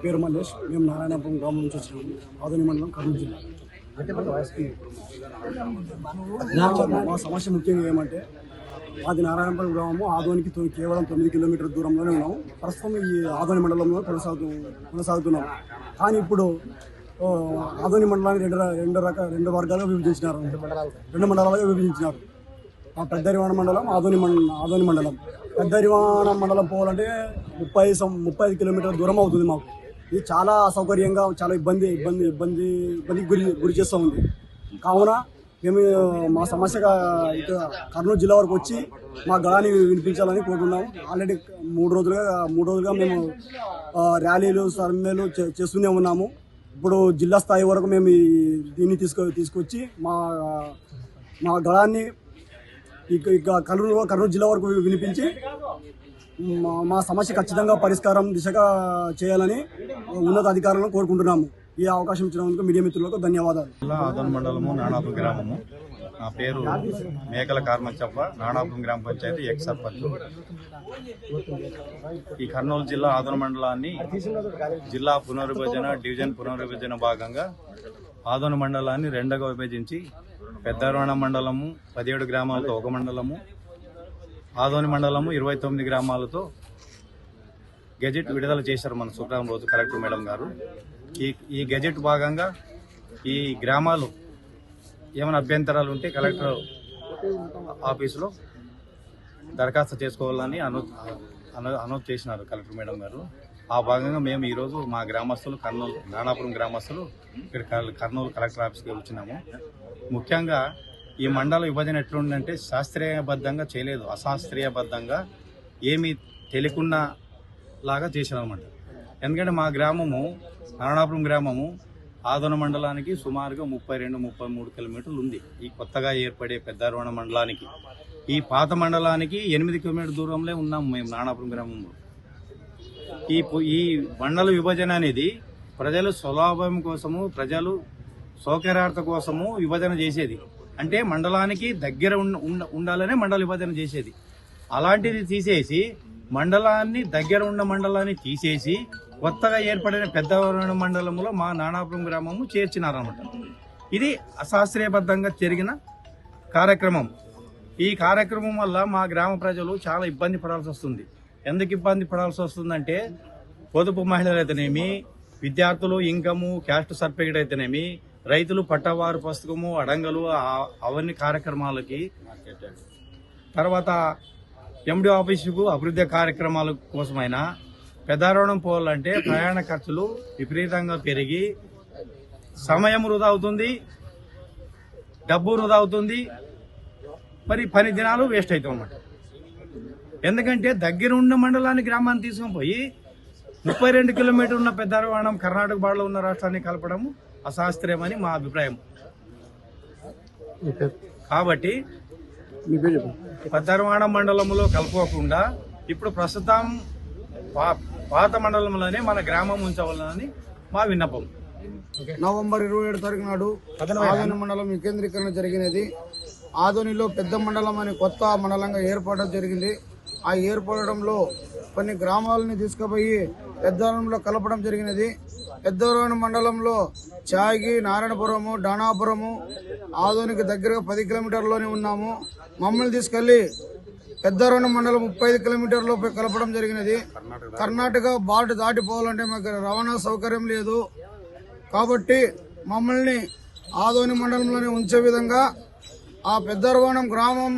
పేరు మల్లేష్. మేము నారాయణపురం గ్రామం నుంచి వచ్చినాము. ఆదోని మండలం, కర్నూలు జిల్లా. మా సమస్య ముఖ్యంగా ఏమంటే, మాది నారాయణపురం గ్రామము. ఆదోనికి కేవలం 9 కిలోమీటర్ల దూరంలోనే ఉన్నాము. ప్రస్తుతం ఈ ఆదోని మండలంలో కొనసాగుతున్నాం. కానీ ఇప్పుడు ఆదోని మండలాన్ని రెండు వర్గాలుగా విభజించినారు. 2 మండలాలుగా విభజించినారు. పెద్దరివాణ మండలం, ఆదోని మండలం. పెద్దరివాణ మండలం పోవాలంటే 35 కిలోమీటర్ల దూరం అవుతుంది మాకు. ఇది చాలా అసౌకర్యంగా, చాలా ఇబ్బందికి గురి చేస్తూ ఉంది. కావున మేము మా సమస్యగా ఇటు కర్నూలు జిల్లా వరకు వచ్చి మా గళాన్ని వినిపించాలని కోరుకున్నాము. ఆల్రెడీ మూడు రోజులుగా మేము ర్యాలీలు, సమ్మెలు చేస్తూనే ఉన్నాము. ఇప్పుడు జిల్లా స్థాయి వరకు మేము దీన్ని తీసుకొచ్చి మా గళాన్ని కర్నూలు జిల్లా వరకు వినిపించి మా సమస్య ఖచ్చితంగా పరిష్కారం దిశగా చేయాలని ఉన్నత అధికారులను కోరుకుంటున్నాము. ఈ అవకాశం ఇచ్చినందుకు మీడియా మిత్రులకు ధన్యవాదాలు. ఆదోని మండలము, నానాపురం గ్రామము. నా పేరు మేకల కార్మచ్చప్ప, నానాపురం గ్రామ పంచాయతీ ఎక్స్ సర్పంచ్. ఈ కర్నూలు జిల్లా ఆదోని మండలాన్ని జిల్లా పునర్విభజన, డివిజన్ పునర్విభజన భాగంగా ఆదోని మండలాన్ని రెండుగా విభజించి పెద్దరవాణ మండలము 17 గ్రామాలతో ఒక మండలము, ఆదోని మండలము 29 గ్రామాలతో గెజెట్ విడుదల చేశారు మన శుక్రవారం రోజు కలెక్టర్ మేడం గారు. ఈ గెజెట్ భాగంగా ఈ గ్రామాలు ఏమైనా అభ్యంతరాలు ఉంటే కలెక్టర్ ఆఫీసులో దరఖాస్తు చేసుకోవాలని అనౌన్స్ చేసినారు కలెక్టర్ మేడం గారు. ఆ భాగంగా మేము ఈరోజు మా గ్రామస్తులు నానాపురం గ్రామస్తులు ఇక్కడ కర్నూలు కలెక్టర్ ఆఫీస్కి వచ్చినాము. ముఖ్యంగా ఈ మండల విభజన ఎట్లుందంటే శాస్త్రీయబద్ధంగా చేయలేదు, అశాస్త్రీయబద్ధంగా ఏమీ తెలియకుండా లాగా చేశారనమాట. ఎందుకంటే మా గ్రామము, నారాయణపురం గ్రామము ఆదోని మండలానికి సుమారుగా 32-33 కిలోమీటర్లు ఉంది. ఈ కొత్తగా ఏర్పడే పెద్దరవాణ మండలానికి, ఈ పాత మండలానికి 8 కిలోమీటర్ల దూరంలో ఉన్నాము మేము నారాయణపురం గ్రామంలో. ఈ మండల విభజన అనేది ప్రజలు స్వలాభం కోసము, ప్రజలు సౌకర్యార్థ కోసము విభజన చేసేది. అంటే మండలానికి దగ్గర ఉండాలనే మండల విభజన చేసేది. అలాంటిది తీసేసి మండలాన్ని దగ్గర ఉన్న మండలాన్ని తీసేసి కొత్తగా ఏర్పడిన పెద్దవరణ మండలంలో మా నానాపురం గ్రామము చేర్చినారన్నమాట. ఇది అశాస్త్రీయబద్ధంగా జరిగిన కార్యక్రమం. ఈ కార్యక్రమం వల్ల మా గ్రామ ప్రజలు చాలా ఇబ్బంది పడాల్సి వస్తుంది. ఎందుకు ఇబ్బంది పడాల్సి వస్తుందంటే, పొదుపు మహిళలు అయితేనేమి, విద్యార్థులు ఇన్కము, క్యాస్ట్ సర్టిఫికేట్ అయితేనేమి, రైతులు పట్టవారు పుస్తకము, అడంగలు, అవన్నీ కార్యక్రమాలకి, తర్వాత ఎండి ఆఫీసుకు అభివృద్ధి కార్యక్రమాల కోసమైనా పెద్దరవణం పోవాలంటే ప్రయాణ ఖర్చులు విపరీతంగా పెరిగి సమయం వృధా అవుతుంది, డబ్బు వృధా అవుతుంది, మరి 10 దినాలు వేస్ట్ అవుతాం అన్నమాట. ఎందుకంటే దగ్గర ఉన్న మండలాన్ని, గ్రామాన్ని తీసుకొని పోయి 32 కిలోమీటర్లు ఉన్న పెద్దరవాణం కర్ణాటక బార్డర్లో ఉన్న రాష్ట్రాన్ని కలపడము అశాస్త్రీయమని మా అభిప్రాయం. కాబట్టి పెద్దరవాణం మండలంలో కలుపుకోకుండా ఇప్పుడు ప్రస్తుతం పాత మండలంలోనే మన గ్రామం ఉంచవాలని మా విన్నపం. నవంబర్ 27 తారీఖు నాడు ఆదోని మండలం వికేంద్రీకరణ జరిగినది. ఆదోనిలో పెద్ద మండలం అని కొత్త మండలంగా ఏర్పడడం జరిగింది. ఆ ఏర్పడడంలో కొన్ని గ్రామాలని తీసుకుపోయి పెద్దవరంలో కలపడం జరిగినది. పెద్దవరం మండలంలో చాగి, నారాయణపురము, డానాపురము ఆదోనికి దగ్గరగా 10 కిలోమీటర్లోనే ఉన్నాము. మమ్మల్ని తీసుకెళ్లి పెద్దవరం మండలం 35 కిలోమీటర్లో కలపడం జరిగినది. కర్ణాటక బార్డర్ దాటిపోవాలంటే మాకు రవాణా సౌకర్యం లేదు. కాబట్టి మమ్మల్ని ఆదోని మండలంలోనే ఉంచే విధంగా ఆ పెద్దరవాణం గ్రామం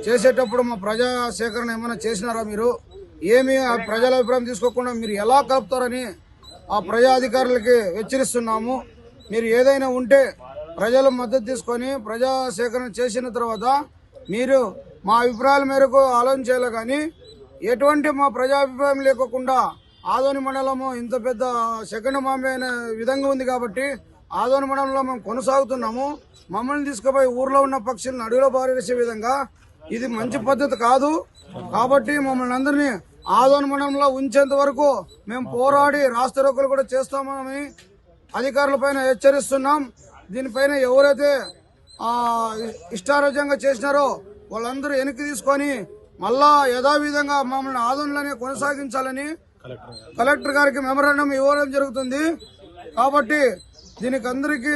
చేసేటప్పుడు మా ప్రజా సేకరణ ఏమైనా చేసినారా మీరు? ఏమి ఆ ప్రజల అభిప్రాయం తీసుకోకుండా మీరు ఎలా కలుపుతారని ఆ ప్రజా అధికారులకి హెచ్చరిస్తున్నాము. మీరు ఏదైనా ఉంటే ప్రజల మద్దతు తీసుకొని ప్రజా సేకరణ చేసిన తర్వాత మీరు మా అభిప్రాయాల మేరకు ఆలోచన చేయాలి. కానీ ఎటువంటి మా ప్రజాభిప్రాయం లేకోకుండా ఆదోని మండలము ఇంత పెద్ద సెకండ్ బాంబే అనే విధంగా ఉంది. కాబట్టి ఆదోని మండలంలో మేము కొనసాగుతున్నాము. మమ్మల్ని తీసుకుపోయి ఊర్లో ఉన్న పక్షులను అడవిలో పారేసే విధంగా ఇది మంచి పద్ధతి కాదు. కాబట్టి మమ్మల్ని అందరినీ ఆదోని మండలంలో ఉంచేంత వరకు మేము పోరాడి రాస్తారోకోలు కూడా చేస్తామని అధికారులపైన హెచ్చరిస్తున్నాం. దీనిపైన ఎవరైతే ఇష్టారాజ్యంగా చేసినారో వాళ్ళందరూ వెనక్కి తీసుకొని మళ్ళా యథావిధంగా మమ్మల్ని ఆదోనిలోనే కొనసాగించాలని కలెక్టర్ గారికి మెమరాండం ఇవ్వడం జరుగుతుంది. కాబట్టి దీనికి అందరికీ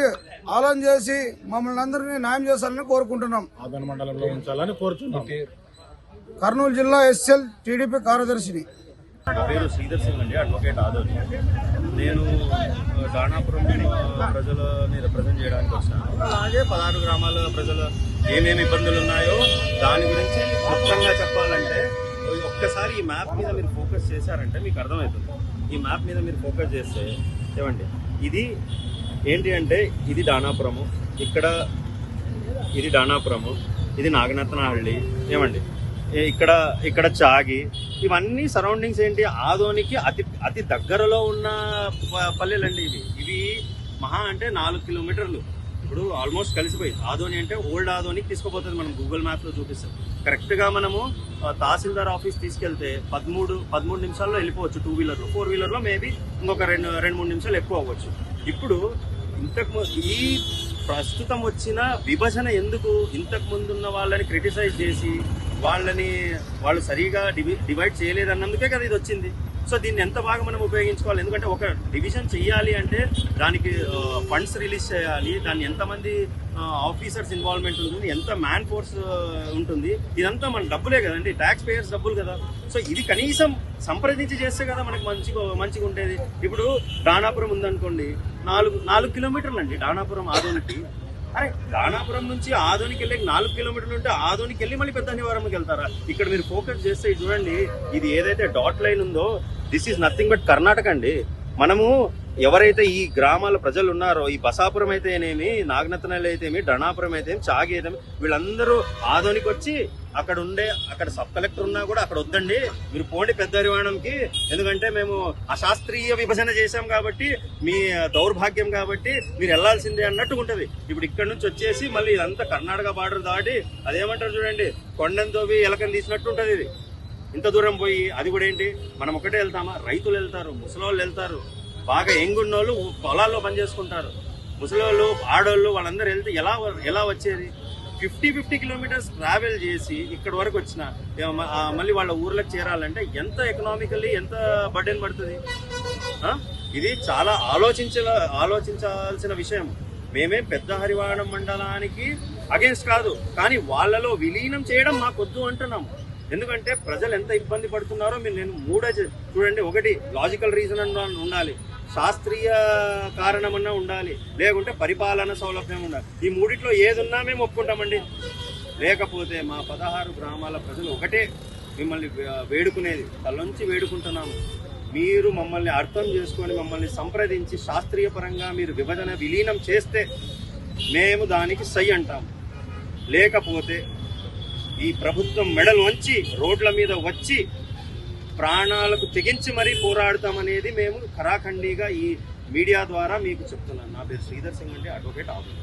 ఆలోచన చేసి మమ్మల్ని అందరినీ న్యాయం చేస్తారని కోరుకుంటున్నాం. ఆదోని మండలంలో ఉంచాలని కోరుతున్నాం. కర్నూలు జిల్లా ఎస్ఎల్ టీడీపీ కార్యదర్శిని. నా పేరు శ్రీధర్ సింగ్ అండి, అడ్వకేట్ ఆదోని. నేను దానాపురం ప్రజలని రిప్రజెంట్ చేయడానికి వచ్చాను. అలాగే 16 గ్రామాల ప్రజల ఏమేమి ఇబ్బందులు ఉన్నాయో దాని గురించి క్లుప్తంగా చెప్పాలంటే, ఒక్కసారి ఈ మ్యాప్ మీద మీరు ఫోకస్ చేశారంటే మీకు అర్థమవుతుంది. ఈ మ్యాప్ మీద మీరు ఫోకస్ చేస్తే ఏమండి, ఇది ఏంటి అంటే ఇది దానాపురము, ఇది దానాపురము, ఇది నాగనత్తనహళ్ళి, ఏమండి ఇక్కడ చాగి, ఇవన్నీ సరౌండింగ్స్ ఏంటి ఆదోనికి అతి దగ్గరలో ఉన్న పల్లెలండి. ఇవి మహా అంటే 4 కిలోమీటర్లు. ఇప్పుడు ఆల్మోస్ట్ కలిసిపోయి ఆదోని అంటే ఓల్డ్ ఆదోనికి తీసుకుపోతుంది. మనం గూగుల్ మ్యాప్ లో చూపిస్తాం. కరెక్ట్ గా మనము తహసీల్దార్ ఆఫీస్ తీసుకెళ్తే 13 నిమిషాల్లో వెళ్ళిపోవచ్చు. 2 వీలర్ లో, 4 వీలర్ లో మేబీ ఇంకొక 2-3 నిమిషాలు ఎక్కువ అవ్వచ్చు. ఇప్పుడు ఈ ప్రస్తుతం వచ్చిన విభజన ఎందుకు ఇంతకు ముందున్న వాళ్ళని క్రిటిసైజ్ చేసి వాళ్ళు సరిగా డివైడ్ చేయలేదన్నందుకే కదా ఇది వచ్చింది. సో దీన్ని ఎంత బాగా మనం ఉపయోగించుకోవాలి. ఎందుకంటే ఒక డివిజన్ చెయ్యాలి అంటే దానికి ఫండ్స్ రిలీజ్ చేయాలి, దాన్ని ఎంతమంది ఆఫీసర్స్ ఇన్వాల్వ్మెంట్ ఉంటుంది, ఎంత మ్యాన్ ఫోర్స్ ఉంటుంది, ఇదంతా మన డబ్బులే కదండి, ట్యాక్స్ పేయర్స్ డబ్బులు కదా. సో ఇది కనీసం సంప్రదించి చేస్తే కదా మనకి మంచిగా ఉండేది. ఇప్పుడు దానాపురం ఉందనుకోండి, 4 కిలోమీటర్లు అండి దానాపురం ఆదోనికి. అరే దానాపురం నుంచి ఆదోనికి వెళ్ళి 4 కిలోమీటర్లు ఉంటే ఆదోనికి వెళ్ళి మళ్ళీ పెద్దనివారంకి వెళ్తారా? ఇక్కడ మీరు ఫోకస్ చేస్తే చూడండి, ఇది ఏదైతే డాట్ లైన్ ఉందో this is nothing but Karnataka అండి. మనము ఎవరైతే ఈ గ్రామాల ప్రజలు ఉన్నారో, ఈ బసాపురం అయితేనేమి, నాగనత్తనల్లి అయితేమి, ధనాపురం అయితే చాగి అయితే, వీళ్ళందరూ ఆదోనికి వచ్చి అక్కడ సబ్ కలెక్టర్ ఉన్నా కూడా అక్కడ వద్దండి, మీరు పోండి పెద్ద హరివాణంకి, ఎందుకంటే మేము అశాస్త్రీయ విభజన చేశాం కాబట్టి, మీ దౌర్భాగ్యం కాబట్టి మీరు వెళ్లాల్సిందే అన్నట్టు ఉంటది. ఇప్పుడు ఇక్కడ నుంచి వచ్చేసి మళ్ళీ ఇదంతా కర్ణాటక బార్డర్ దాటి అదేమంటారు చూడండి, కొండను తోవి ఎలకని తీసినట్టు ఉంటది. ఇది ఇంత దూరం పోయి అది కూడా ఏంటి, మనం ఒకటే వెళ్తామా? రైతులు వెళ్తారు, ముసలోళ్ళు వెళ్తారు, బాగా ఎంగున్నోళ్ళు పొలాల్లో పనిచేసుకుంటారు, ముసలోళ్ళు ఆడోళ్ళు వాళ్ళందరూ వెళ్తే ఎలా వచ్చేది? 50 కిలోమీటర్స్ ట్రావెల్ చేసి ఇక్కడ వరకు వచ్చిన మళ్ళీ వాళ్ళ ఊర్లకు చేరాలంటే ఎంత ఎకనామికల్లీ ఎంత బర్డెన్ పడుతుంది? ఇది చాలా ఆలోచించాల్సిన విషయం. మేమేం పెద్ద హరివాణం మండలానికి అగేన్స్ట్ కాదు, కానీ వాళ్ళలో విలీనం చేయడం మాకొద్దు అంటున్నాము. ఎందుకంటే ప్రజలు ఎంత ఇబ్బంది పడుతున్నారో నేను మూడే చూడండి. ఒకటి లాజికల్ రీజన్ అన్న ఉండాలి, శాస్త్రీయ కారణమన్నా ఉండాలి, లేకుంటే పరిపాలన సౌలభ్యం ఉండాలి. ఈ మూడిట్లో ఏదున్నా మేము ఒప్పుకుంటామండి. లేకపోతే మా 16 గ్రామాల ప్రజలు ఒకటే మిమ్మల్ని వేడుకునేది, తలొంచి వేడుకుంటున్నాము, మీరు మమ్మల్ని అర్థం చేసుకొని మమ్మల్ని సంప్రదించి శాస్త్రీయ పరంగా మీరు విభజన విలీనం చేస్తే మేము దానికి సై అంటాం. లేకపోతే ఈ ప్రభుత్వం మెడలు వంచి రోడ్ల మీద వచ్చి ప్రాణాలకు తెగించి మరీ పోరాడతామనేది మేము ఖరాఖండిగా ఈ మీడియా ద్వారా మీకు చెప్తున్నాను. నా పేరు శ్రీధర్ సింగ్ అండి, అడ్వకేట్ ఆదోని.